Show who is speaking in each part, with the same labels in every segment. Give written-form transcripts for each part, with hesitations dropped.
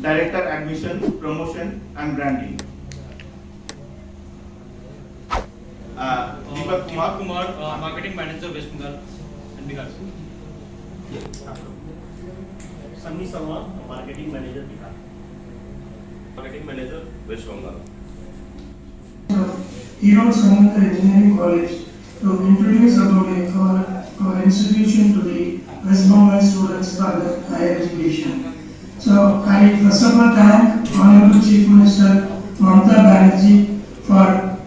Speaker 1: Director Admission, Promotion and Branding. Deepak Kumar,
Speaker 2: Marketing Manager, West Bengal and Bihar.
Speaker 3: Sunny Salman, Marketing Manager, Bihar.
Speaker 4: Marketing Manager, West Bengal.
Speaker 5: Erode Samantha Engineering College to introduce about our institution to the West Bengal students for the higher education. So I first of all thank Honorable Chief Minister Mamata Banerjee for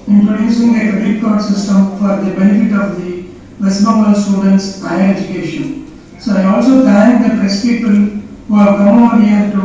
Speaker 5: introducing a credit card system for the benefit of the West Bengal students higher education. So I also thank the press people who have come over here to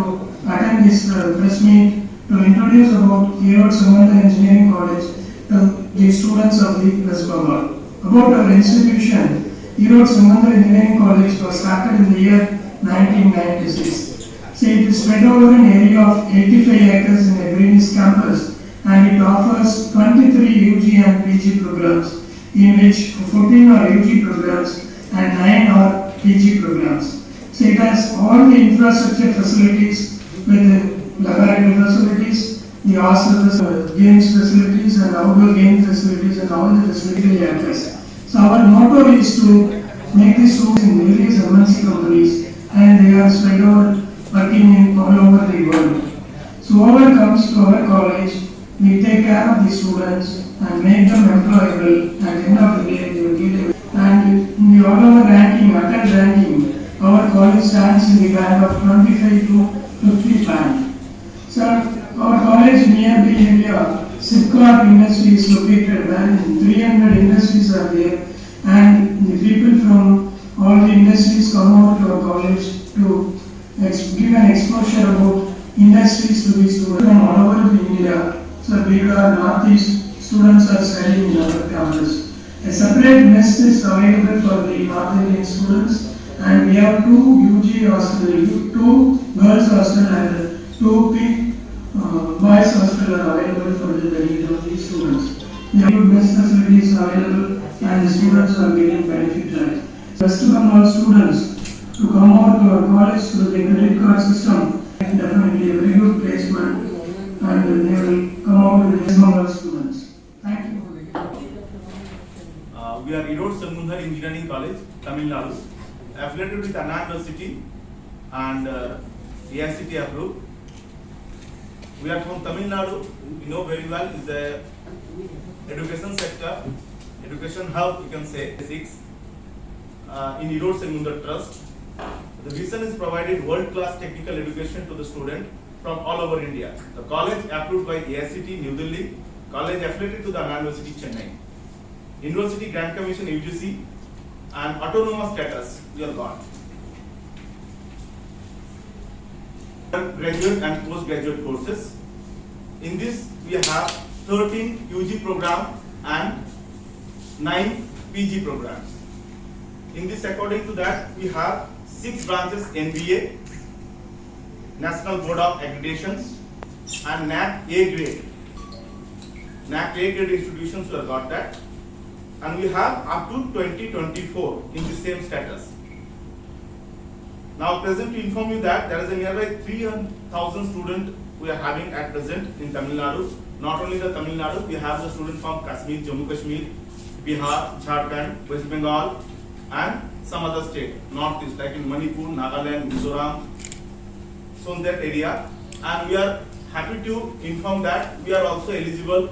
Speaker 5: attend this press meet to introduce about Erode Samantha Engineering College to the students of the West Bengal. About our institution, Erode Samantha Engineering College was started in the year 1996. So it is spread over an area of 85 acres in a Greenwich campus, and it offers 23 UG and PG programs, in which 14 are UG programs and 9 are PG programs. So it has all the infrastructure facilities with the laboratory facilities, the hostel games facilities and outdoor game facilities and all the facilities areas. So our motto is to make these schools in various MNC companies, and they are spread over working in all over the world. So whoever comes to our college, we take care of the students and make them employable. At the end of the day, they will get a, and in the all over ranking, attend ranking, our college stands in the band of 25 to 50 band. So our college near the area, Sipcot industry is located, where 300 industries are there, and the people from all the industries come out to our college to give an exposure about industries to the students from all over the India. So Bihar, Northeast students are studying in our campus. A separate nest is available for the North Indian students, and we have 2 UG hostels, 2 girls hostel and 2 boys hostel are available for the need of the students. We have good mess facilities available, and the students are getting benefit. West Bengal students to come out to our college through the credit card system, definitely a very good placement, and they will come out with the West Bengal students. Thank you.
Speaker 1: We are Erode Samantha Engineering College, Tamil Nadu, affiliated with Anna University and AICT approved. We are from Tamil Nadu. You know very well is the education sector, education hub, you can say. In Erode Samantha Trust, the vision is provided world-class technical education to the student from all over India. The college approved by AICT New Delhi, college affiliated to the Anna University Chennai. University Grant Commission UGC and autonomous status we are got. Graduate and postgraduate courses. In this we have 13 UG program and 9 PG programs. In this, according to that, we have 6 branches NBA, National Board of Accreditations and NAC A grade. NAC A grade institutions we have got that. And we have up to 2024 in the same status. Now present to inform you that there is a nearby 3,000 students we are having at present in Tamil Nadu. Not only the Tamil Nadu, we have the students from Kashmir, Jammu Kashmir, Bihar, Jharkhand, West Bengal and some other state, Northeast like in Manipur, Nagaland, Mizoram, so in that area. And we are happy to inform that we are also eligible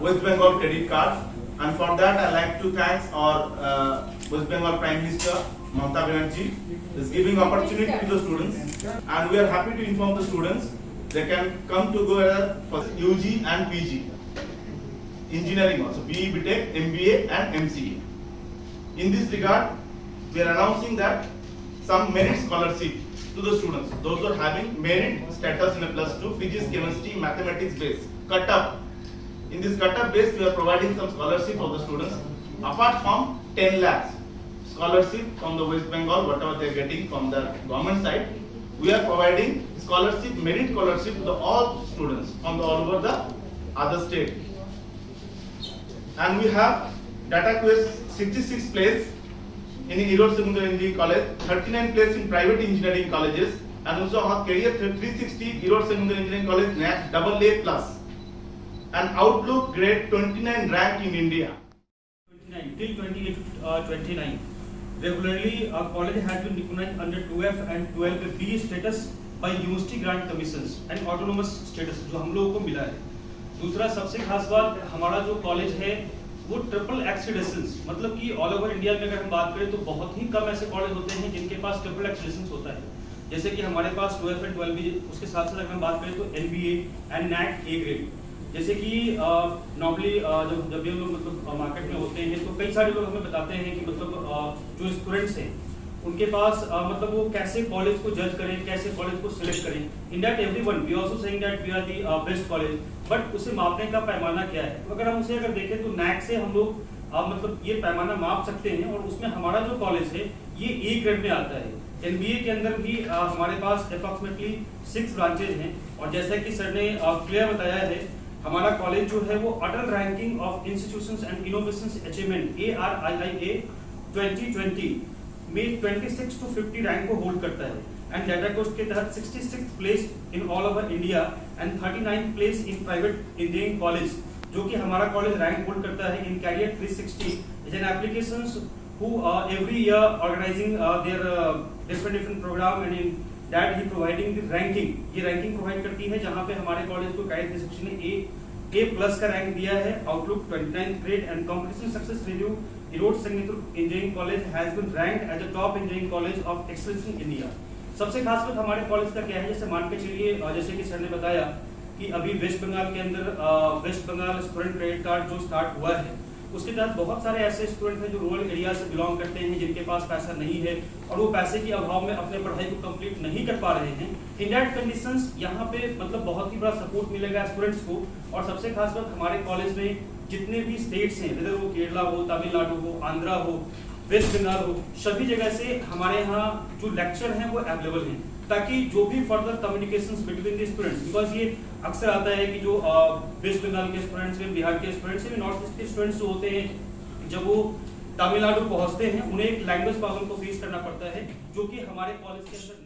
Speaker 1: West Bengal credit card, and for that I like to thank our West Bengal Prime Minister Mamata Banerjee is giving opportunity to the students, and we are happy to inform the students they can come together for UG and PG engineering also, BE, BTech, MBA and MCA. In this regard, we are announcing that some merit scholarship to the students, those who are having merit status in a +2 physics, chemistry, mathematics base cut up. In this cut-up base, we are providing some scholarship for the students. Apart from 10 lakhs scholarship from the West Bengal, whatever they are getting from the government side, we are providing scholarship, merit scholarship to the all students from all over the other state. And we have data quest 66 place in Erode Samantha Engineering College, 39 place in private engineering colleges, and also our career 360 Erode Secondary Engineering College NAC AA+, and Outlook grade 29 rank in India.
Speaker 2: 29 till 29. Regularly, our college has been recognized under 2F and 12B status by University Grant Commissions and Autonomous status जो हम लोगों को मिला है. दूसरा सबसे खास बात, हमारा जो कॉलेज है वो ट्रिपल एक्सीडेंस, मतलब कि ऑल ओवर इंडिया में अगर हम बात करें तो बहुत ही कम ऐसे कॉलेज होते हैं जिनके पास ट्रिपल एक्सीडेंस होता है. जैसे कि हमारे पास 2F एंड 12B, उसके साथ साथ अगर हम बात करें तो NBA and NAC A grade. जैसे कि नॉर्मली जब भी हम लोग मतलब मार्केट में होते हैं तो कई सारे लोग हमें बताते हैं कि मतलब जो स्टूडेंट्स हैं उनके पास मतलब वो कैसे कॉलेज को जज करें, कैसे कॉलेज को सिलेक्ट करें. In that everyone we also saying that we are the best college, but उसे मापने का पैमाना क्या है. तो अगर हम उसे देखें तो NAC से हम लोग मतलब ये पैमाना माप सकते हैं और उसमें हमारा जो कॉलेज है ये A ग्रेड में आता है. NBA के अंदर भी हमारे पास अप्रॉक्सीमेटली 6 ब्रांचेज हैं और जैसा कि सर ने क्लियर बताया है, हमारा कॉलेज जो है वो Atal ranking of institutions and innovations achievement ARIIA 2020 में 26 to 50 रैंक को होल्ड करता है एंड डाटा कोस्ट के तहत 66th place in all over India and 39th place in private engineering college, जो कि हमारा कॉलेज रैंक होल्ड करता है in career 360 is an applications who every year organizing their different program and in that he providing the ranking. ये ranking provide करती है जहाँ पे हमारे कॉलेज को कैरियर 360 ने A+ का रैंक दिया है. Outlook 29th grade and competition success review Erode Secondary Engineering College has been ranked as a top engineering college of excellence in India. सबसे खास बात हमारे कॉलेज का क्या है, जैसे मान के चलिए जैसे कि सर ने बताया कि अभी वेस्ट बंगाल के अंदर West Bengal student credit card जो स्टार्ट हुआ है उसके तहत बहुत सारे ऐसे स्टूडेंट हैं जो रूरल एरिया से बिलोंग करते हैं जिनके पास पैसा नहीं है और वो पैसे के अभाव में अपने पढ़ाई को कंप्लीट नहीं कर पा रहे हैं. इन दैट कंडीशंस यहाँ पे मतलब बहुत ही बड़ा सपोर्ट मिलेगा स्टूडेंट्स को. और सबसे खास बात हमारे कॉलेज में जितने भी स्टेट्स हैं, वेदर वो केरला हो, तमिलनाडु हो, आंध्रा हो, वेस्ट बंगाल हो, सभी जगह से हमारे यहाँ जो लेक्चर हैं वो अवेलेबल हैं ताकि जो भी further communications between the students, because ये अक्सर आता है कि जो वेस्ट बंगाल के स्टूडेंट्स हैं, बिहार के स्टूडेंट्स हैं, नॉर्थ ईस्ट के स्टूडेंट्स जो होते हैं जब वो तमिलनाडु पहुंचते हैं उन्हें एक लैंग्वेज प्रॉब्लम को फेस करना पड़ता है जो कि हमारे कॉलेज के अंदर